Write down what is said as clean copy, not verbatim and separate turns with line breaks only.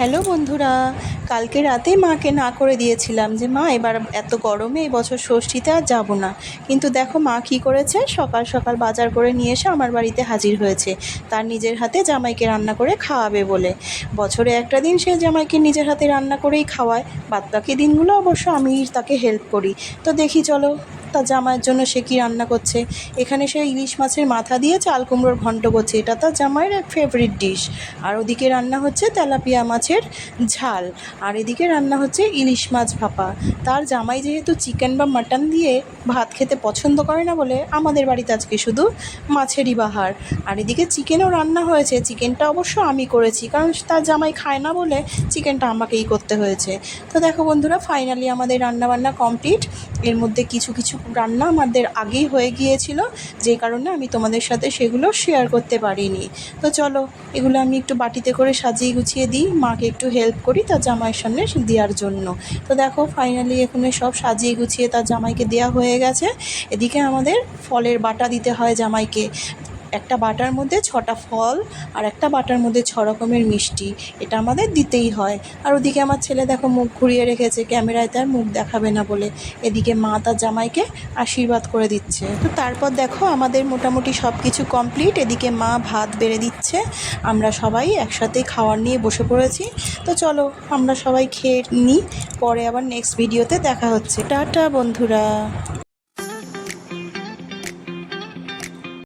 Hello বন্ধুরা, কালকে রাতে মাকে না করে দিয়েছিলাম যে মা এবার এত গরমে এই বছর ষষ্ঠীতে আর যাব না। কিন্তু দেখো মা কী করেছে, সকাল সকাল বাজার করে নিয়ে এসে আমার বাড়িতে হাজির হয়েছে তার নিজের হাতে জামাইকে রান্না করে খাওয়াবে বলে। বছরে একটা দিন সে জামাইকে নিজের হাতে রান্না করেই খাওয়ায়, বাদবাকি দিনগুলো অবশ্য আমি তাকে হেল্প করি। তো দেখি চলো তার জামাইয়ের জন্য সে কী রান্না করছে। এখানে সে ইলিশ মাছের মাথা দিয়ে চাল কুমড়োর ঘন্ট করছে, এটা তার জামাইয়ের এক ফেভারিট ডিশ। আর ওদিকে রান্না হচ্ছে তেলাপিয়া মাছের ঝাল, আর এদিকে রান্না হচ্ছে ইলিশ মাছ ভাপা। তার জামাই যেহেতু চিকেন বা মাটন দিয়ে ভাত খেতে পছন্দ করে না বলে আমাদের বাড়িতে আজকে শুধু মাছেরই বাহার। আর এদিকে চিকেনও রান্না হয়েছে, চিকেনটা অবশ্য আমি করেছি কারণ তার জামাই খায় না বলে চিকেনটা আমাকেই করতে হয়েছে। তো দেখো বন্ধুরা, ফাইনালি আমাদের রান্নাবান্না কমপ্লিট। এর মধ্যে কিছু কিছু রান্না আমাদের আগেই হয়ে গিয়েছিল, যে কারণে আমি তোমাদের সাথে সেগুলো শেয়ার করতে পারিনি। তো চলো এগুলো আমি একটু বাটিতে করে সাজিয়ে গুছিয়ে দিই, মাকে একটু হেল্প করি তার জামাইয়ের সামনে দেওয়ার জন্য। তো দেখো ফাইনালি এখানে সব সাজিয়ে গুছিয়ে তার জামাইকে দেওয়া হয়ে গেছে। এদিকে আমাদের ফলের বাটা দিতে হয় জামাইকে। একটা বাটার মধ্যে 6টা ফল আর একটা বাটার মধ্যে 6 রকমের মিষ্টি, এটা আমাদের দিতেই হয়। আর ওদিকে আমার ছেলে দেখো মুখ ঘুরিয়ে রেখেছে, ক্যামেরায় তার মুখ দেখাবে না বলে। এদিকে মা তার জামাইকে আশীর্বাদ করে দিচ্ছে। তো তারপর দেখো আমাদের মোটামুটি সব কিছু কমপ্লিট। এদিকে মা ভাত বেড়ে দিচ্ছে, আমরা সবাই একসাথে খাওয়ার নিয়ে বসে পড়েছি। তো চলো আমরা সবাই খেয়ে নিই, পরে আবার নেক্সট ভিডিওতে দেখা হচ্ছে। টাটা বন্ধুরা।